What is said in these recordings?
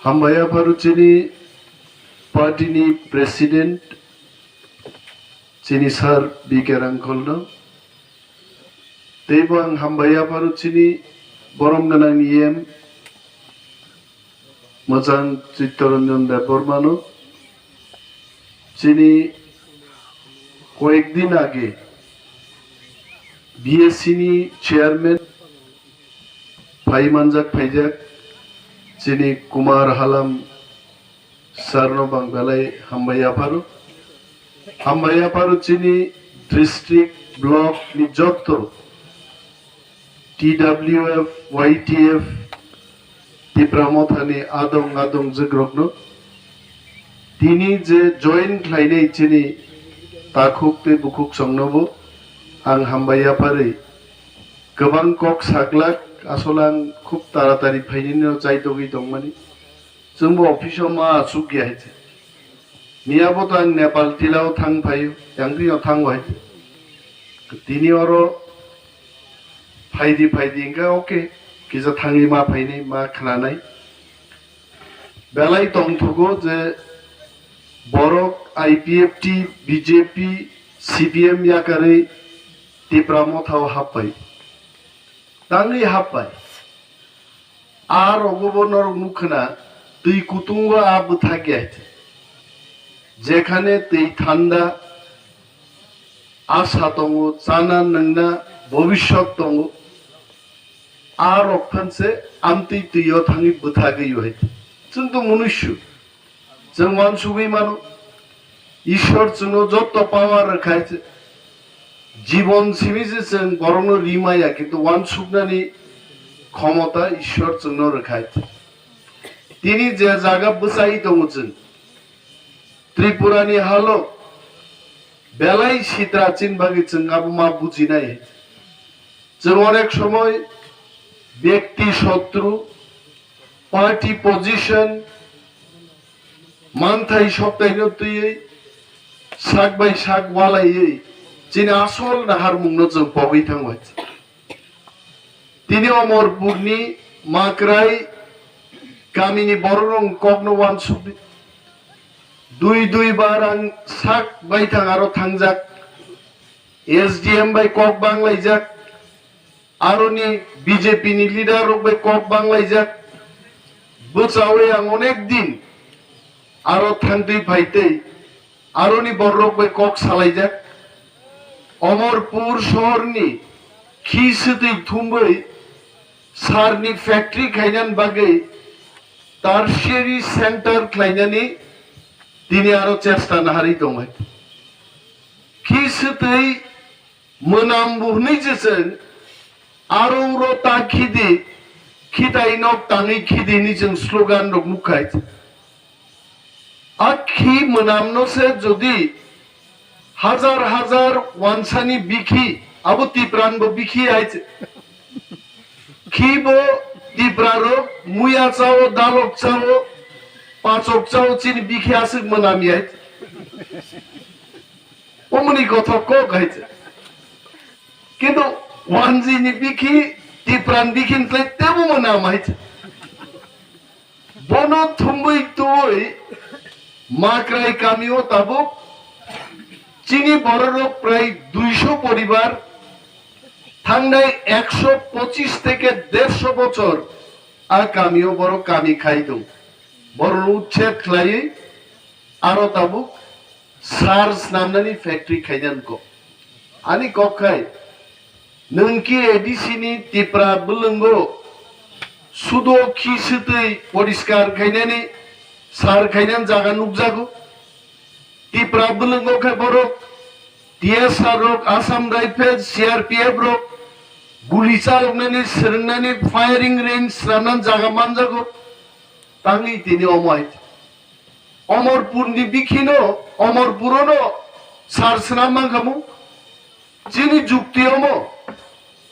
Hambaya paru chini party ni president chini sar bikerang kolno. Tebang hambaya paru chini borom ganang yem Mozang Chittaranjan Debbarma no chini কয়েকদিন আগে BSc chairman ফাইমানজাক ফাইজাক যিনি কুমার হালাম সারনো বাংলায় হাম্বাইয়া পারো যিনি district block নি যত টিডব্লিউএফ YTF Tipra মথানি আদং জগ্রগ্ন তিনি যে জয়েন্ট লাইনে যিনি ताखुक बुकुक संगनोबो आं हामबाया पारै गोबां कक साग्लाक आसल आं खूब तारातारि फाइनिनो जायदगि दंमानि जोंबो अफिसाव मा आसुक गैयाहायजे मियाबोथ आं नेपाल तिलाव थांफायो यांग्रियाव थांबाय दिनि अरो फाइदि इंगा ओके किजा थांनि मा फाइनै मा खोनानाय बेलाय दंथगो जे Borok IPFT BJP CPM yakarwi Tipra motha happai tangi happai ar ogobonor mukhna tui kutungo abu থাকে যেখানে তুই ঠান্ডা আশা দङ জানা नोंना ভবিষ্যৎ दङ আর অখানসে আমতি তুইও থাঙি বুথাগিও হইতে কিন্তু মনুষ্য जों वानसुबै मानो ईश्वर जोंनो जत पावार रखायছে জীবন সিমিছে जों বরণ রিমায়া কিন্তু वानसुबनानि ক্ষমতা ঈশ্বর जोंनो रखायছে তিনি যে জায়গা বসাই দङ जों ত্রিপুরানি হালো বেলাই সিত্রাচিন ভাগে जों আবু মা বুঝিনাই जों অনেক সময় ব্যক্তি শত্রু পার্টি পজিশন मानथाय सप्ताहनो तुयै साग बाय साग वालायै जिनि आसल नाहार मुंनो जों पगै थांबाय दिनै अमरपुरनि माक्राय गामिनि बररं कगनो वानसुबि दुई बार आं साग बाय थां आरो थांजाक एसडीएम बाय कग बांलायजाक आरोनि बीजेपी नि लिडार रक बाय कग बांलायजाक बोचावै आं अनेक दिन आरो थांदै फाइते आरोनि बररक बाय कक सालायजाक अमरपुर शहरनि खिसुदै थुंबै सारनि फैक्ट्री खायनान बागै टार्शियारि सेंटर खायनानि दिनै आरो चेष्टा नाहारि दङ खिसुदै मोनाम बुहनै जेजों आरो रो ताखिदि खिदाइनक ताङै खिदिनि जों स्लोगान रक मुखाय आखी मोनामनो से जदि हजार हजार वानसानी बिखी अब तिप्रान बो बिखी आइছে खीबो तिप्रारो मुया चाओ दालक चाओ पाचक चाओ चिन बिखी आसे मोनामी आइছে ओमनि कथा को गाइছে কিন্তু वानजिनि बिखी तिप्रान बिखिनफ्राय तेबो मोनाम आइছে बनो थुंबै तुय माक्राय कामियो ताबो चिनी बररक प्राय 200 परिवार थांनाय 125 থেকে 150 বছর आ कामियो बरो कामी खाइ दं बरो उच्छेद खालायै आरो ताबो सार्स नामनानि फैक्ट्री खायनानको आनि कखाय नोंखि एडिसिनि तिप्रा बुलंगो सुदो खिसुतै परिष्कार खायनानि सार खायनान जागा नुकजागो तिप्रा बुलंगो खाय बरक टीएसआर रक आसाम राइफल्स सीआरपीएफ रक गुली चालनानि सोरंनानि फायरिंग रेंज रामनान जागा मानजागो तांगै दिनै अमाय अमरपुरनि बिखिनो अमरपुरनो सारसना मांगामु जिनि जुक्तियामो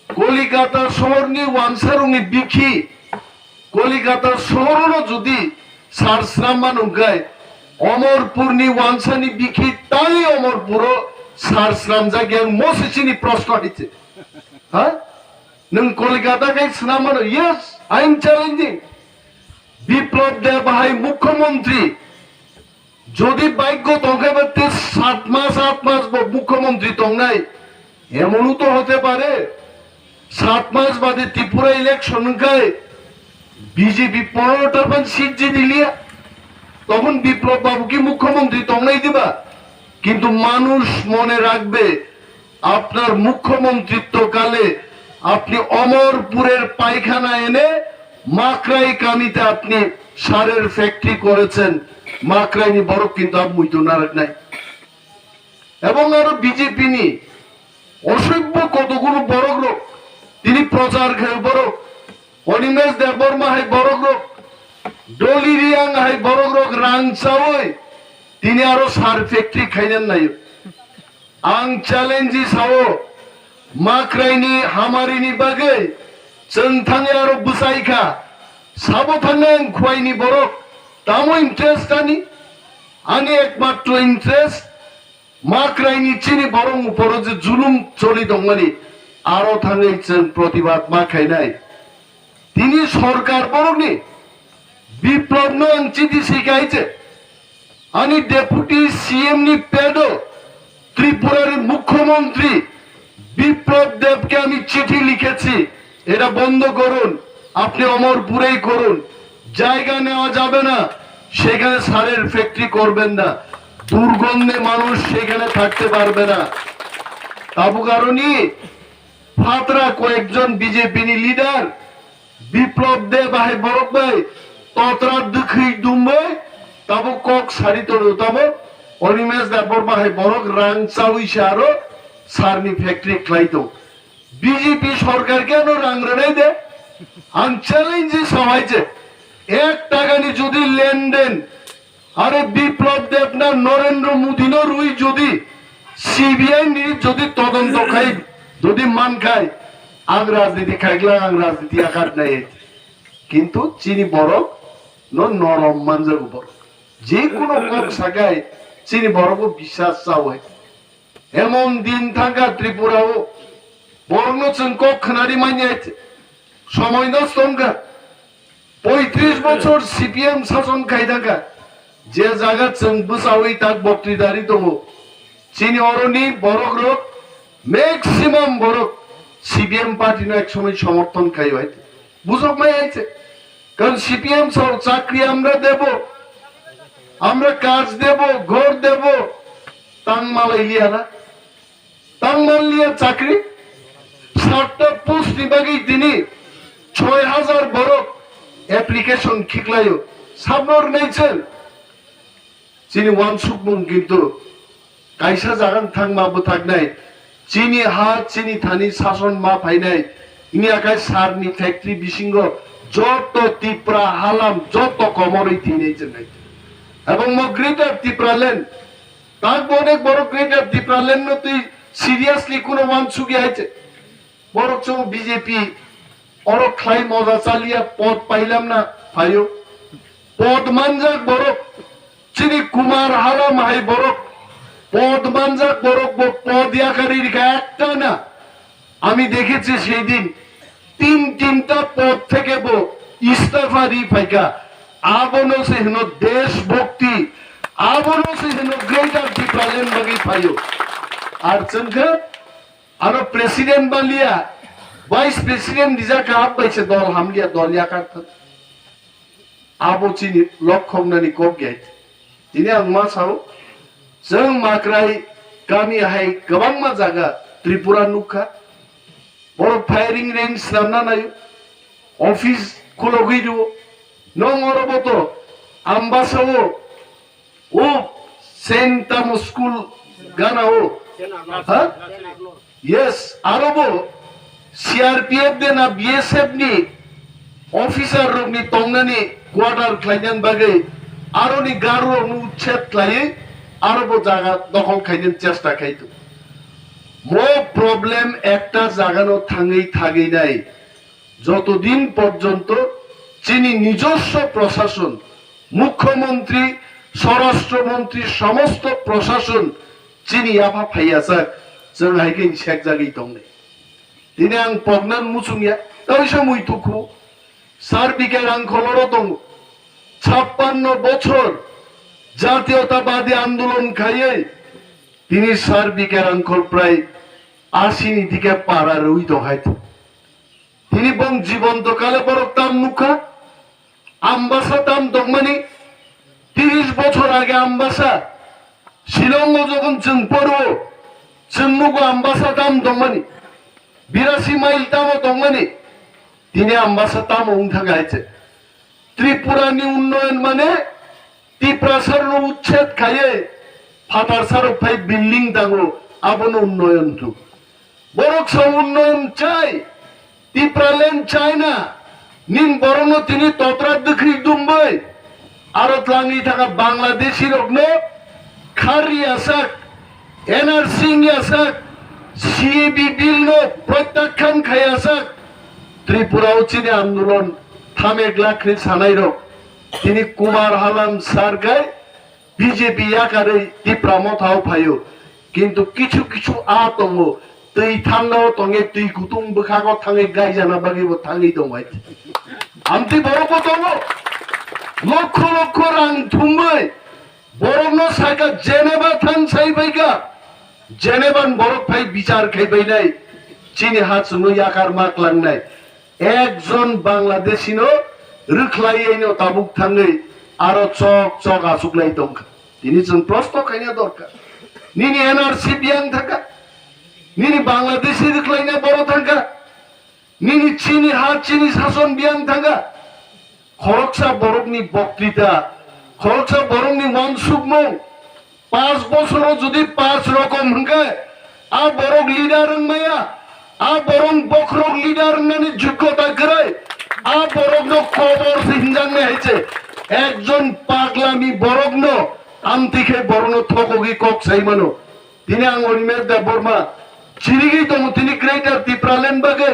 कलिकाता शहरनि वानसारुनि बिखि कलिकाता शहरनो जुदि सारसना मानुगाय अमरपुरनि वानसानि बिखि ताई अमरपुरो सारसनाम जायगायाव मसेसिनि प्रश्न आइছে हा नों कलिकाता गाय सना मानो yes I am challenging Biplab Deb হাই মুখ্যমন্ত্রী যদি ভাগ্য তোকে 7 মাস মুখ্যমন্ত্রী তো নাই এমনও তো হতে পারে 7 মাস বাদে ত্রিপুরা ইলেকশন খায় বিজেপি 15টা সিট জিতে লিয়া তখন বিপ্লব বাবু কি মুখ্যমন্ত্রী তোমরাই দিবা কিন্তু মানুষ মনে রাখবে আপনার মুখ্যমন্ত্রিত্ব কালে আপনি অমরপুরের পায়খানা এনে মাকড়াই কামিতে আপনি সারের ফ্যাক্টরি করেছেন মাকড়াইনি বড় কিন্তু আপনি তো নারাজ নাই এবং আরো বিজেপি নি অসভ্য কতগুলো বড় লোক তিনি প্রচার খেয়ে বড় অনিমেষ দেববর্মা হাই বড় লোক ডলি রিয়াং হাই বড় লোক রাংচাওই তিনি আরো সার ফ্যাক্টরি খাইলেন নাই আং চ্যালেঞ্জি সাও মাকড়াইনি হামারিনি বাগে চন্থাঙে আরো বুসাইখা সাবো থাঙ্গাং খুয়াইনি বড় তামো ইন্টারেস্ট আনি একমাত্র ইন্টারেস্ট মাকড়াইনি চিনি বরং উপর যে জুলুম চলি দঙ্গানি আরো থাঙ্গাইছেন প্রতিবাদ মা খাই নাই তিনি সরকার বরংনি বিপ্লব নং চিঠি শিখাইছে আনি ডেপুটি সিএম নি পেডো ত্রিপুরার মুখ্যমন্ত্রী বিপ্লব দেবকে আমি চিঠি লিখেছি এটা বন্ধ করুন আপনি অমরপুরেই করুন জায়গা নেওয়া যাবে না সেখানে সারের ফ্যাক্টরি করবেন না দুর্গন্ধে মানুষ সেখানে থাকতে পারবে না তাবু কারণে ফাতরা কয়েকজন বিজেপি লিডার বিপ্লব দেব ভাই বরক ভাই ততরা দুঃখী দুম্বে তাবু কক সারি তোর তাবো অনিমেষ দেববর্মা হাই বরক রাং চাউইছে আরো সারনি ফ্যাক্টরি খাইতো বিজেপি সরকার কেন রাং রানাই দে আন চ্যালেঞ্জ সবাইছে 1 টাকা নি যদি লেনদেন আরে বিপ্লব দেব না নরেন্দ্র মোদী রুই যদি সিবিআই নি যদি তদন্ত খাই যদি মান খায় আগ রাজনীতি খাইলা আগ রাজনীতি আকার নাই কিন্তু চিনি বরক নরম মানজার উপর যে কোনো কক শাখায় চিনি বরক বিশ্বাস চাও এমন দিন থাকা ত্রিপুরাও বর্ণ কক খানারি মানিয়েছে সময় নষ্ট 35 বছর সিপিএম শাসন খাই থাকা যে জায়গা চং বুসাওই তাক বক্তৃতারি দো চিনি অরণি বরক লোক ম্যাক্সিমাম বরক সিপিএম পার্টি এক সময় সমর্থন খাই হইতে বুঝক মাই আইছে কারণ সিপিএম চাকরি আমরা দেব আমরা কাজ দেব ঘর দেব তাংমাল ইলিয়া না তাংমাল লিয়া চাকরি 7টা পোস্ট বিভাগেই তিনি 6000 বরক অ্যাপ্লিকেশন খিকলাইও সাবনর নেইছেন চিনি ওয়ান সুকমুং কিন্তু কাইসা জাগান থাংমাবো থাক নাই চিনি হা চিনি থানি শাসন মা ফাই নাই ইনি আকাই সারনি ফ্যাক্টরি বিসিঙ্গ যত তিপ্রা হালাম যত কমরই থিনেইছেন নাই এবং ম গ্রেটার তিপ্রা লেন তাক অনেক বড় গ্রেটার তিপ্রা লেন তুই সিরিয়াসলি কোন ওয়ান সুগি আইছে বড় চৌ বিজেপি অর খাই মজা চালিয়া পদ পাইলাম না ভাইও পদ মানজাক বড় চিনি কুমার হারাম হাই বড় পদ মানজাক বড় পদ ইয়াকারির একটা না আমি দেখেছি সেই দিন 3টা পদ থেকে ইস্তফা দি ফাইকা আবনো সে হেন দেশভক্তি আবনো সে হেন গ্রেটার ডিপ্রালেন বাকি ফাইও আর চনকা আরো প্রেসিডেন্ট বালিয়া ভাইস প্রেসিডেন্ট নিজা কাপ পাইছে দল হামলিয়া দল ইয়াকার আবো চিনি লক্ষম নানি কক গাইত তিনি আংমা সাও जों माक्राय गामि हाय गोबां मा जागा त्रिपुरा नुखा बर फायरिं रेंज नामना नायो ऑफिस खुलगै दो नों अरबतो आम्बासावो ओ सेंटाम स्कूल गानाओ हा यस आरबो सीआरपीएफ देना बीएसएफ नि ऑफिसर रोगनि तंगनानि क्वार्टार क्लाइनान बागै आरोनि गारो नु उच्छेद क्लायै আরো জায়গা দখল খাইতে চেষ্টা খাইতো মো প্রবলেম একটা জায়গানো থাঙ্গেই থাকেই নাই যতদিন পর্যন্ত চিনি নিজস্ব প্রশাসন মুখ্যমন্ত্রী স্বরাষ্ট্রমন্ত্রী সমস্ত প্রশাসন চিনি আফা ফাইয়াসাক जों हायके सेक जागै दंने दिने आं पगनान मुसुंगिया तैसा मुइतुखु सार बिके आं खलरो दं 56 বছর জাতীয়তাবাদী আন্দোলন খাইয়ে তিনি সার্বিকের অঙ্কল প্রায় 80 দিকে পাড়ার ওই দহাইতে তিনি বং জীবন্ত কালে বরকতাম মুখা আমবাসা তাম দংমানি 30 বছর আগে আমবাসা শিলং যখন जों পড়ো जोंनुগো আমবাসা তাম দংমানি 82 মাইল তামও দংমানি তিনি আমবাসা তাম থাকাইছে ত্রিপুরানি উন্নয়ন মানে টিপ্রাসার উচ্ছেদ খাইয়ে ফাটার সার ফাই বিল্ডিং দাঙ্গো আবন উন্নয়ন তো বরক উন্নয়ন চাই টিপ্রালেন চাই না নিন বরং তিনি তত্রা দুখি দুম্বই আরত লাঙ্গি থাকা বাংলাদেশি রগ্ন খারি আসাক এনআরসি আসাক সিএবি বিল নো প্রত্যাখ্যান খাই আসাক ত্রিপুরা উচিত আন্দোলন থামে গ্লাখরি সানাই রক তিনি কুমার হালাম সারগায় বিজেপি ইয়াকারে টিপ্রা মথাও ফাইও কিন্তু কিছু কিছু আতঙ্গ তুই থাঙ্গাও তঙ্গে তুই কুতুং বখাগো থাঙ্গে গাই জানা বাগিব থাঙ্গি দমাই আমতি বড় কতঙ্গ লক্ষ লক্ষ রাং থুমবাই বরং সাইকা জেনেভা থান সাইবাইকা জেনেভান বরফ ফাই বিচার খাইবাই নাই চিনি হাত নই আকার মাক লাংনাই একজন বাংলাদেশি নো রুখলাইনো তাবুক থাঙ্গে আরো চক চক আসুকলাই দংখা তিনি जों প্রশ্ন খাইনা দরকার নিনি এনআরসি বিয়াং থাকা নিনি বাংলাদেশি রুখলাইনা বড় থাকা নিনি চিনি হাত চিনি শাসন বিয়াং থাকা খরকসা বরকনি বক্তৃতা খরকসা বরকনি মনসুকমং 5 বছরও যদি 5 রকম হঙ্গে আ বরক লিডার মায়া আ বরং বখরক লিডার নানি যোগ্যতা করে আ বরগ্ন খবর সিনজাংনে হইছে একজন পাগলামি বরগ্ন আমতিকে বরণ থকগি কক সাইমানো তিনি আঙ্গনিমের দেববর্মা চিরিগি তো তিনি গ্রেটার টিপ্রালেন বাগে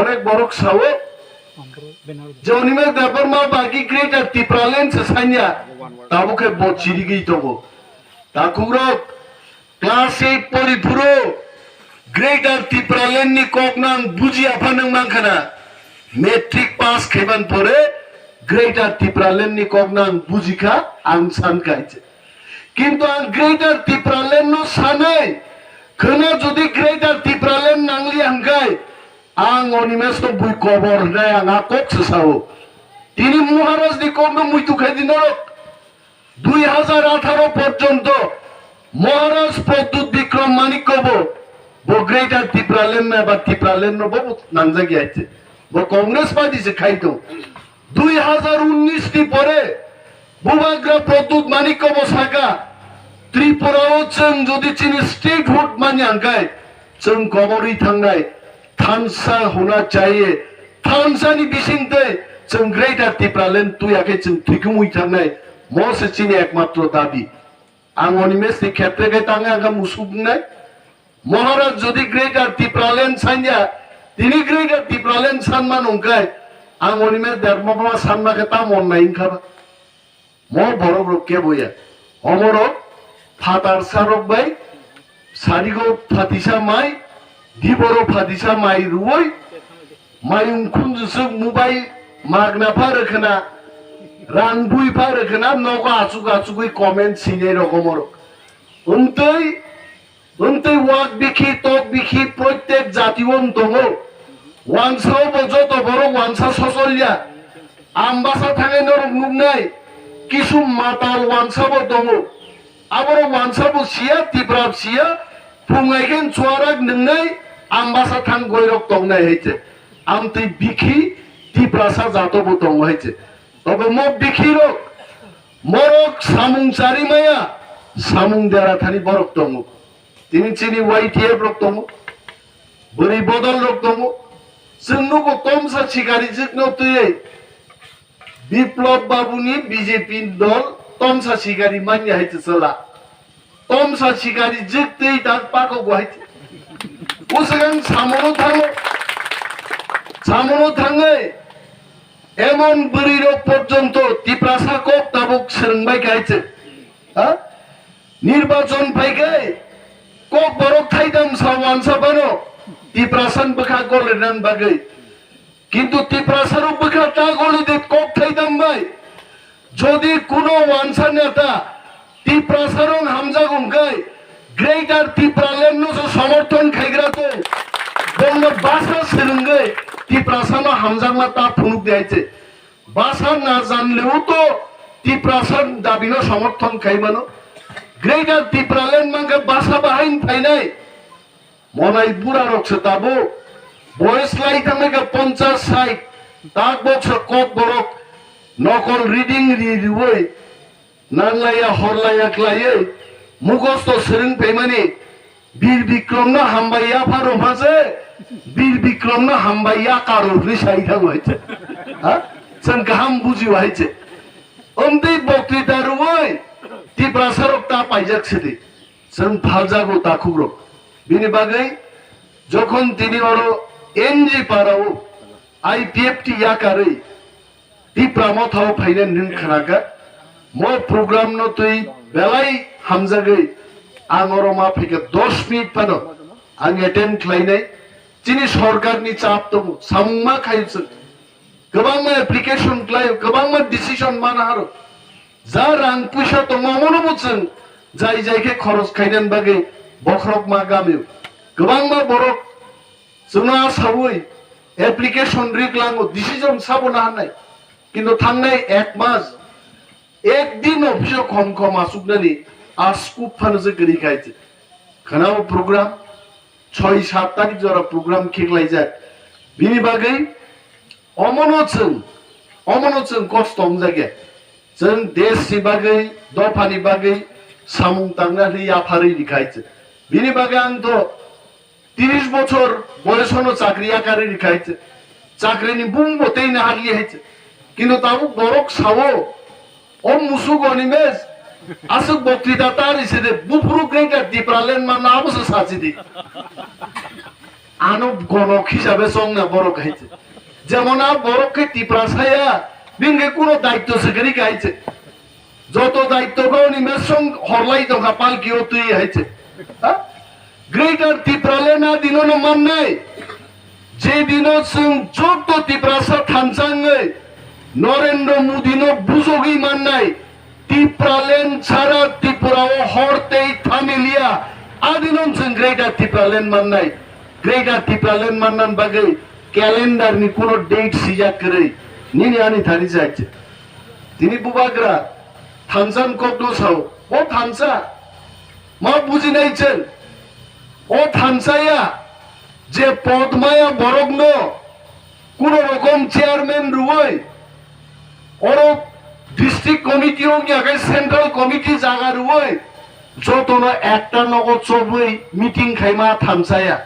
অনেক বরক সাও যে অনিমের দেববর্মা বাকি গ্রেটার টিপ্রালেন সে সাইয়া তাবুকে ব চিরিগি তো তাকুরক ক্লাস 8 পরিপুরো গ্রেটার টিপ্রালেন নি koknang buji aphanang mangkhana matric pass খেবান পরে গ্রেটার টিপ্রালেন নি koknang বুজিখা আং সানকাইছে কিন্তু আং গ্রেটার টিপ্রালেন নো সানাই খনা যদি গ্রেটার টিপ্রালেন নাংলি হাঙ্গাই আং অনিমেস তো বুই কবর নাই আং আকক সাও তিনি মহারাজ নি কোন মুইতু খাইদিন 2018 পর্যন্ত মহারাজ প্রদ্যুৎ বিক্রম মানিক্যব वो ग्रेटर टिप्रालेन में बात टिप्रालेन नो वो नांजा गया है वो कांग्रेस पार्टी से खाई तो 2019 की परे बुबाग्रा प्रद्युत मानिक को बसाका त्रिपुरा चंग जो दी चीनी स्टेट हुड मान्य अंकाय चंग कबरी थंगाय थांसा होना चाहिए थांसा नि बिसिंते चंग ग्रेटर टिप्रालेन तू याके चंग ठिकुमुई थंगाय मोसे चीनी एकमात्र दाबी आंगोनी में से क्षेत्र के तांगे आंगा मुसुब नहीं মহারাজ যদি গ্রেটার টিপ্রালেন সাইয়া তিনি গ্রেটার টিপ্রালেন সানমান অঙ্কায় আঙনিমে দেবমা সানমাকে তা মন নাই খাবা ম বড় রকে বইয়া অমর ফাতার সারক বাই সারিগো ফাতিসা মাই দিবর ফাতিসা মাই রুই মায়ুং খুনজুসু মুবাই মাগনা ফারখনা রানবুই ফারখনা নগা আচুক আচুকই কমেন্ট সিনে রকমর উনতই उनते वाक बिखी तक बिखी प्रत्येक जातिवन दङ वानसाव बजत बरो वानसा ससलिया आमबासा थाङै नरक नुगनाय किसु माताल वानसाबो दङ आबरो वानसाबो सिया तिब्राब सिया फुङाइखेन चुवाराक नंनाय आमबासा थां गयरक दंनाय हैचे आमते बिखि तिब्रासा जातबो दङ हैचे तबे म बिखि रक मरक सामुं चारिमाया सामुं देरा थानि बरक दङ তিনি চিনি ওয়াইটিএফ রক্তম বরি বদল রক্তম जोंनुगो तमसा शिकारी जिकनो तुये বিপ্লব বাবুনি বিজেপি দল তমসা শিকারি মান্য হইছে চলা তমসা শিকারি জিততেই তার পাকো গহাইছে ওসগান সামনো থাঙে এমন বরির পর্যন্ত টিপ্রাসা কোপ তাবুক সেরংবাই গাইছে হ্যাঁ নির্বাচন পাইগে কোক বরক থাইদাম সাওয়ান সাবানো টিপ্রাসান বখা গলেনান বাগৈ কিন্তু টিপ্রাসারও বখা তা গলি দে কোক থাইদাম বাই যদি কোনো ওয়ানসা নেতা টিপ্রা সারং হামজাগংkai গ্রেটার টিপ্রালেন্ড সমর্থন খাইগ্রাতে বঙ্গ ভাষা সেরঙ্গে টিপ্রা সানো হামজাগমা তা ফুনুক দিয়েছে ভাষা না জানলেও তো টিপ্রা সান দাবিনো সমর্থন খাইবানো গ্রেটার টিপ্রালেন্ড মাঙ্গে ভাষা বাহাইন ফাইনাই মনাই বুড়া রক্ষে তাবো বয়স লাই থামে 50-60 তাক বছর কত বরক নকল রিডিং রিওই নাংলাইয়া হরলাইয়া ক্লাইয়ে মুখস্থ সেরেন পেমানি বীর বিক্রম না হামবাইয়া ফারো মাঝে বীর বিক্রম না হামবাইয়া কারো রিসাই থাম হয়েছে হ্যাঁ সেন গাহাম বুঝি হয়েছে অন্তি বক্তৃতার ওই টিপ্রা সারক তা পাইজাকছে দি সেন ফালজাগো তা খুবরক বিনি বাগাই যখন তিনি ওরো এনজি পারাও আইপিএফটি ইয়াকারি টিপ্রা মথাও ফাইনেন নিন খানাকা মো প্রোগ্রাম ন তুই বেলাই হামজাগৈ आंगरो मा फैके 10 मिनिट पानो आं एटेम्प खालायनाय चिनि सरकारनि चाप दङ साममा खायसो गोबां एप्लिकेशन खालायो गोबां डिसिजन माना हारो जा रां पैसा दङ मनो बुझों जाय जायखे खरस खायनान बागै बखरक मा गामियो गोबां मा बरक जोंना सावै एप्लिकेशन रिक्लाङो डिसिजन साबना हानाय किन्तु थांनाय 1 मास एक दिन अफिसाव खम आसुकनानै आस्कुप फानोसो गरी खायचे खनाव प्रोग्राम 6-7 तारिख जरा प्रोग्राम खेखलाय जाय बिनि बागै अमनोचों कष्ट हमजागे जों देशनि बागै दफानि बागै सामुं तांनानै आफारै लिखायचे बिनि बागै आंथ 30 बছর বয়সनो চাকরি আকারে লিখাইছে চাকরিনি বুমবতেই না হারিয়ে হয়েছে কিন্তু তাও বরক সাও ও মুসুক অনিমেষ আসুক বক্তৃতা তার হিসেবে বুফরু গ্রেটার টিপ্রালেন্ড মানা অবশ্য সাজি দি আনব গণক হিসাবে সঙ্গে বড় খাইছে যেমন আর বড়কে টিপ্রা ছায়া বিঙ্গে কোনো দায়িত্ব সেখানে খাইছে যত দায়িত্ব নিমেষ সঙ্গ হরলাই দোকা পালকিও তুই হয়েছে গ্রেটার টিপ্রালেন্ড না দিন মান নাই যে দিন যত টিপ্রাসা থানসাঙ্গে নরেন্দ্র মোদী বুঝোগই মান নাই টিপ্রালেন্ড ছাড়া ত্রিপুরাও হরতেই থামিলিয়া আদিনম जों গ্রেটার টিপ্রালেন্ড মাননাই গ্রেটার টিপ্রালেন্ড মাননান বাগে ক্যালেন্ডার নি কোন ডেট সিজা করে নিনি আনি থারি যাচ্ছে তিনি বুবাগ্রা থানসান কবনো সাও ও থানসা মা বুঝি নাইছেন ও থানসায়া যে পদমায়া বরগ্ন কোন রকম চেয়ারম্যান রুই ওর ডিস্ট্রিক্ট কমিটি হোক সেন্ট্রাল কমিটি জায়গা রুই যত একটা নগদ চবই মিটিং খাইমা থানসায়া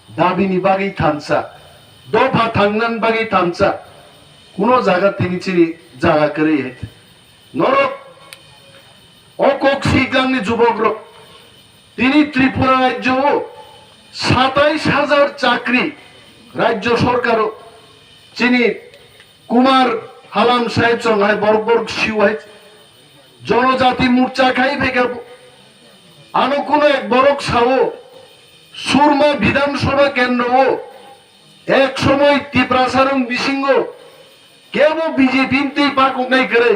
দাবিনি বাগি থানসা দফা থাংনান বাগি থানসা কোন জায়গা তিনি চিনি জায়গা করে হেঁটে নরক অকক শিগাংনি যুবক তিনি ত্রিপুরা রাজ্য 27,000 চাকরি রাজ্য সরকারও চিনি কুমার হালাম সাহেব সঙ্গে বরবর শিওয়াই জনজাতি মোর্চা খাই ভেগাবো আনো কোনো এক বরক সাও সুরমা বিধানসভা কেন্দ্র এক সময় টিপ্রাসারং বিসিংহ কেব বিজেপি পাকনাই করে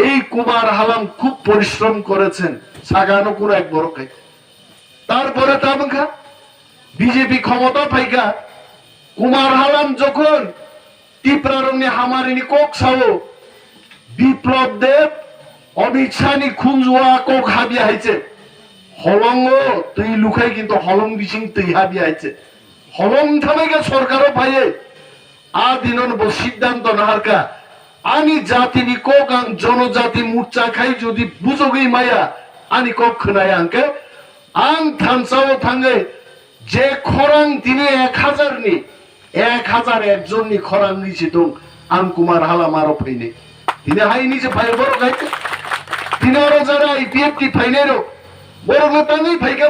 এই কুমার হালাম খুব পরিশ্রম করেছেন সাগানো কোনো এক বরক খাই তারপরে তামখা বিজেপি ক্ষমতা পাইকা কুমার হালাম যখন টিপ্রারংনি হামারিনি cock Sao Biplab Deb Amit শাহনি খুনজুয়া cock হাবিয়া হয়েছে হলঙ্গ তুই লুকাই কিন্তু হলং বিসিং তুই হাবিয়া হয়েছে হলং থামেকে সরকারও পাইয়ে আদিনন সিদ্ধান্ত নাহারকা আনি জাতিনি কক আং জনজাতি মোর্চা খাই যদি বুঝোগই মায়া আনি কক খনায় আংকে আং থানসাও থাঙ্গে যে খরাং তিনি 1000 নি 1001 জন নি খরাং নিছে তো আং কুমার হালাম আরো ফাইনে তিনি হাই নিছে ফাই বড় গাইতে তিনি আরো যারা আইপিএফটি ফাইনেরো বড় নেতা নেই ফাইকা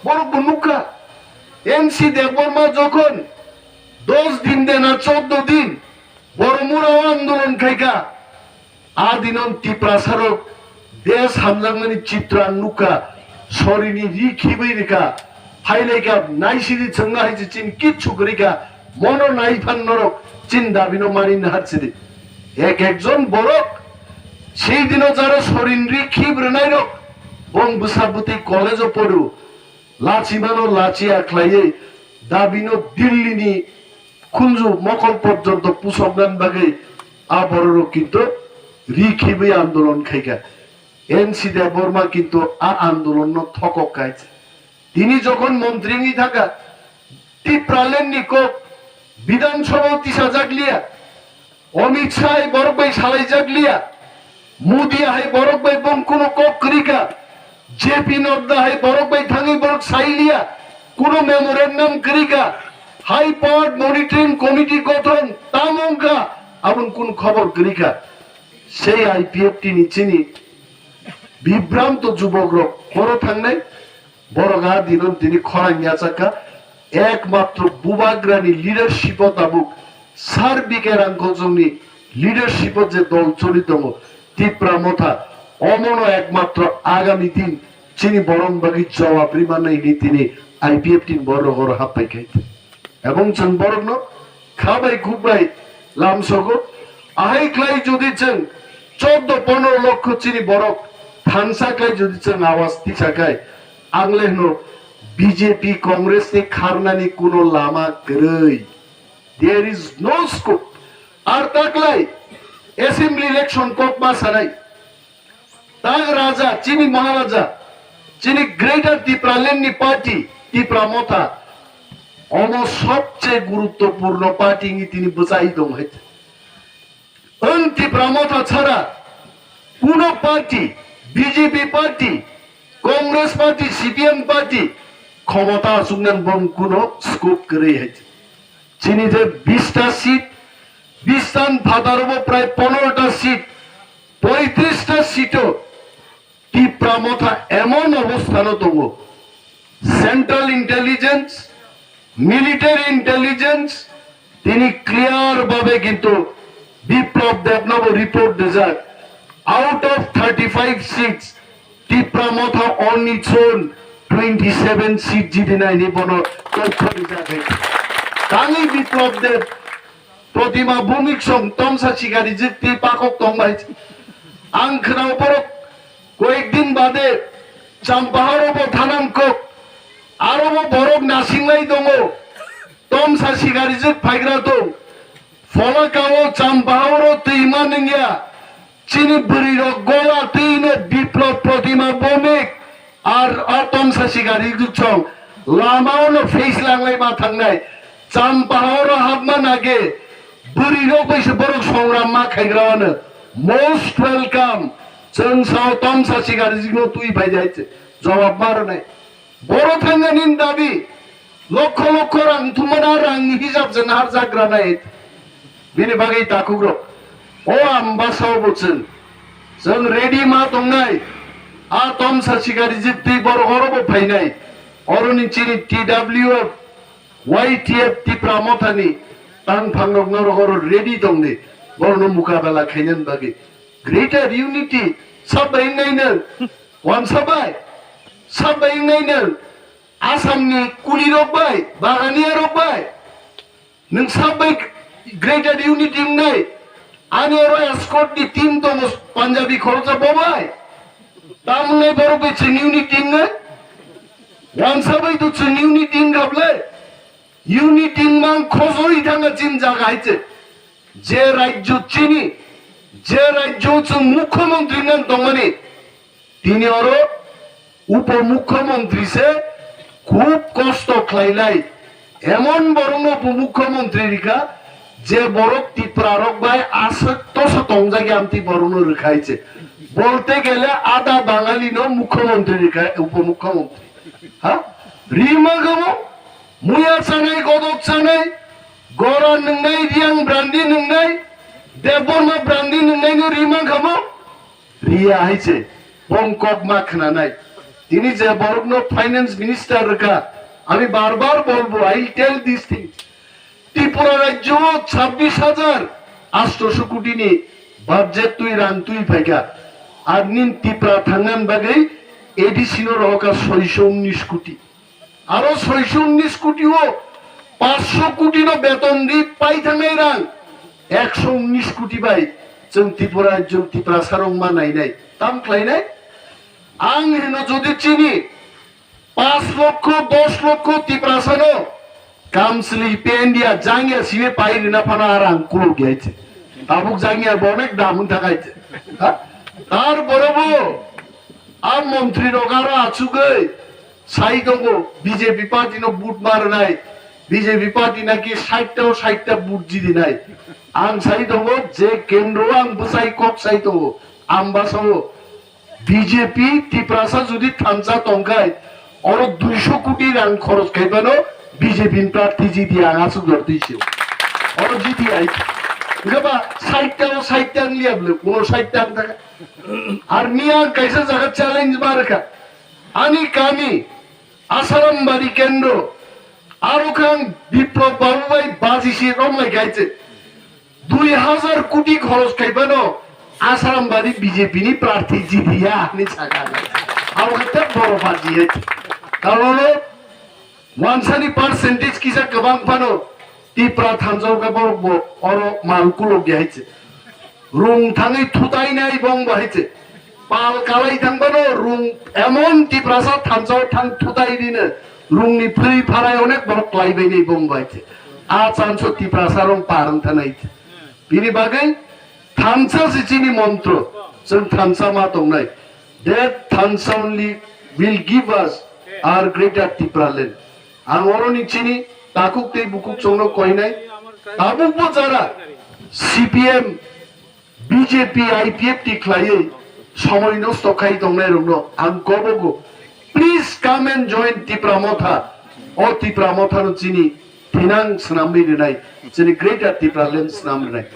বড় বনুকা এনসি দেববর্মা যখন 10 দিন দেনা 14 দিন বড় মুরাও আন্দোলন খাইকা আদিনম টিপ্রাসারক দেশ হামজাংমানি চিত্রা নুকা সরিনি রিখিবই রেখা ফাইলাইকা নাইসিরি ছঙ্গা হইছে চিন কিচ্ছু করিকা মনো নাইফান নরক চিন দাবিনো মানি না হারছিদি একজন বড় সেই দিনও যারা শরীন্দ্রী খিব্রনাই রক বং বুসাবুতি কলেজও পড়ু লাচিমানো লাচি আখলাইয়ে দাবিনো দিল্লিনি খুঞ্জু মকল পর্যন্ত পুসবগান বাগে আবরও কিন্তু রিখিবে আন্দোলন খাইগা এনসি দেববর্মা কিন্তু আন্দোলন থকক খাইছে তিনি যখন মন্ত্রী থাকা টিপ্রালেন নিকক বিধানসভা তিসা জাগলিয়া অমিত শাহ বরক ভাই সালাই জাগলিয়া মোদি আহে বরক ভাই বং কোন কক করিকা জেপি নড্ডা আহে বরক ভাই থাঙ্গি বরক সাইলিয়া কোন মেমোরেন্ডাম করিকা হাই পাওয়ার মনিটরিং কমিটি গঠন তামঙ্কা এমন কোন খবর করিকা সেই আইপিএফটি নিচেনি বিভ্রান্ত যুবক বড় থাকনাই বড় গা দিন তিনি খরাঙ্গিয়া চাকা একমাত্র বুবাগ্রানি লিডারশিপ তাবুক সার্বিকের আঙ্কলজনী লিডারশিপ যে দল চলিত টিপ্রা মথা অমন একমাত্র আগামী দিন চিনি বরংবাগী জবাব রিমানাই তিনি আইপিএফটি বড় বড় হাত পাই খাইতে এবং চন বড় খাবাই খুবাই লামসগ আহাই ক্লাই যদি চেন 14-15 লক্ষ চিনি বরক থানসাকাই যদি চেন আওয়াজ তিসাকায় আংলে বিজেপি কংগ্রেস নি খারনানি কোনো লামা গরই দেয়ার ইজ নো স্কোপ আর তাকলাই অ্যাসেম্বলি ইলেকশন কক মাসারাই তাগ রাজা চিনি মহারাজা চিনি গ্রেটার ত্রিপুরা লেননি পার্টি ত্রিপুরা মথা অম সবচেয়ে গুরুত্বপূর্ণ পার্টি তিনি বোঝাই দম হইতে ত্রিপুরা মথা ছাড়া কোন party BJP party Congress party CPM party ক্ষমতা আসুন বং কোন স্কোপ করে হয়েছে চিনি যে 20টা সিট 20 স্থান ভাদারব প্রায় 15টা সিট 35টা সিটও ত্রিপুরা মথা এমন অবস্থান তঙ্গ সেন্ট্রাল ইন্টেলিজেন্স মিলিটারি ইন্টেলিজেন্স তিনি ক্লিয়ার ভাবে কিন্তু বিপ্লব দেবনব রিপোর্ট দেজাক out of 35 seats Tripura Motha on its own 27 seat জিতে নাই নিবন তথ্য দিজাকে তানি বিপ্লব দেব প্রতিমা ভূমিক সং তমসা শিকারি জিতি পাকক তংবাই আংখনা উপর কয়েকদিন বাদে চাম্পাহার উপর থানামকক আরো বরক নাসিংলাই দङ তমসা শিকারি জিত ফাইগ্রা দং ফলাকাও চাম্পাহার তৈমা নিয়া চিনি বুড়ি গলা তিনে বিপ্লব প্রতিমা ভূমিক আর তমসা শিকারি জুছং লামাও ফেস লাংলাই মা থাংনাই চাম্পাহার হাবমা নাগে বুড়ি বৈसे বড় সংগ্রাম মা খাইগ্রাওয়ানো মোস্ট ওয়েলকাম जों साव तमसा शिकारि जिगनो तुई भाई जाइছে জবাব মার নাই বড় থাঙ্গানিন দাবি লক্ষ লক্ষ রাং তুমনা রাং হিসাব যে নার জাগ্রা নাই বিনি বাগै তাকুগ্র ও আম্বাসাও বলছেন जों রেডি মা দংনাই আ তমসা শিকারি জিতি বড় গরব ফাইনাই অরনি চিনি টিডব্লিউএফ ওয়াইটিএফ ত্রিপুরা মথানি তাং ফাংনক নরগর রেডি দংনি বড় মুকাবেলা খাইনেন বাগै গ্রেটার ইউনিটি সাবাই নাইনেন ওয়ান সাবাই নাইনেন आसामनि कुली रबाय बागानिया रबाय नों साबाय ग्रेटार इउनिटी नै आनि रो एस्कर्टनि टीम दङ पान्जाबी खरजा बबाय तामुनै बरबे जों इउनिटी नै वान साबाय तो जों इउनिटी गाबले इउनिटी मान खजरि थाङा जिन जागायছে যে রাজ্য চিনি যে রাজ্য जों मुख्यमंत्री नाम दङनि তিনি আরো উপমুখ্যমন্ত্রী সে খুব কষ্ট খাইলাই এমন বড় উপমুখ্যমন্ত্রীরা যে বড় ত্রিপুরারক ভাই আসত্য শতংজাগে আমতি বড় রেখাইছে বলতে গেলে আধা বাঙালি ন মুখ্যমন্ত্রী রেখা উপমুখ্যমন্ত্রী হ্যাঁ রিমা গমো মুয়া চানাই গদক চানাই গরা নংনাই রিয়াং ব্রান্ডি নংনাই দেববর্মা ব্রান্ডি নংনাই নো রিমা গমো রিয়া আইছে বংকক মাখনা নাই তিনি যে বরগ্ন ফাইন্যান্স মিনিস্টার রেখা আমি বারবার বলবো I tell this things Tripura রাজ্য 26,800 কোটি নি বাজেট তুই রান তুই ফাইকা আর নিন ত্রিপুরা থাঙ্গান বাগै এডিসিনো রহকা 619 কোটি আরো 619 কোটি ও 500 কোটি নো বেতন দি পাই থাঙ্গাই রান 119 কোটি বাই जों त्रिपुरा जों त्रिपुरा सारं मा नायनाय ताम खालायनाय आं हेनो जुदि चिनि 5 লক্ষ 10 লক্ষ त्रिपुरा सानो कामसली पेंडिया जांगिया सिवे पाइरि ना फाना आरां कुल गयाइছে ताबुक जांगिया अनेक दामुन थाखायছে तार बरबो आ मंत्री रगारा आछुगै साइ दंगो बीजेपी पार्टी नो बुट मारनाय बीजेपी पार्टी नाकि 60टा बुट जिदिनाय आं साइ दंगो जे केंद्र आं बसाइ कक साइ दंगो आमबासाव बीजेपी त्रिपुरासा जुदि थामसा तंखाय और 200 কোটি রাং খরচ খাইবানো बीजेपी प्रार्थी जिदि आंगासो दरदिसो और जिदि आइ गबा 60टा लियाबले कोनो 60टा थाका আর নিয়া কাইসা জায়গা চ্যালেঞ্জ মারকা আনি কামি আসারাম বাড়ি কেন্দ্র আর ওখান বিপ্লব বাবুভাই বাজিসি রমলাই গাইছে 2000 কোটি খরচ খাইবানো আসারাম বাড়ি বিজেপি নি প্রার্থী জিদিয়া আনি ছাগা আর ওটা বড় বাজি হয়েছে কারণ वानसानि परसेंटेज किसा गोबां फानो त्रिपुरा थामजाव गाबो और मालकुलो गयाइছে रुं थाङै थुताइनाय बं बाहायছে पाल कालाय थांबानो रुं एमन त्रिपुरासा थामजाव थां थुताइदिनो रुंनि फै फाराय अनेक बरक लाइबायनै बं बाहायছে आ चान्सो त्रिपुरासा रं पारन थानायছে बिनि बागै थामसा सिचिनि मन्त्र जों थामसा मा दंनाय that थामसा only will give us our greater Tipra land आं अरनि चिनि ताकुक ते बुकुक चंनो कयनाय ताबुबो जारा सीपीएम बीजेपी आईपीएफ टी खलायै समय नस्त खाय दंनाय रंनो आं गबगो please come and join Tipra motha ओ Tipra motha नो चिनि थिनां सनामि दिनाय चिनि ग्रेटर Tipra land सनाम दिनाय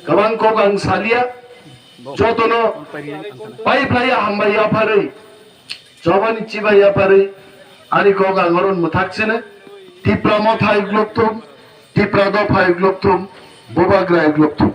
गोबां को आं सालिया जतनो पाइप्लाया हामबाया फारै जबानि चिबाया फारै आनी कोगा ngorun muthakchene Tipra motha igloktum Tipra dopha igloktum bobagra igloktum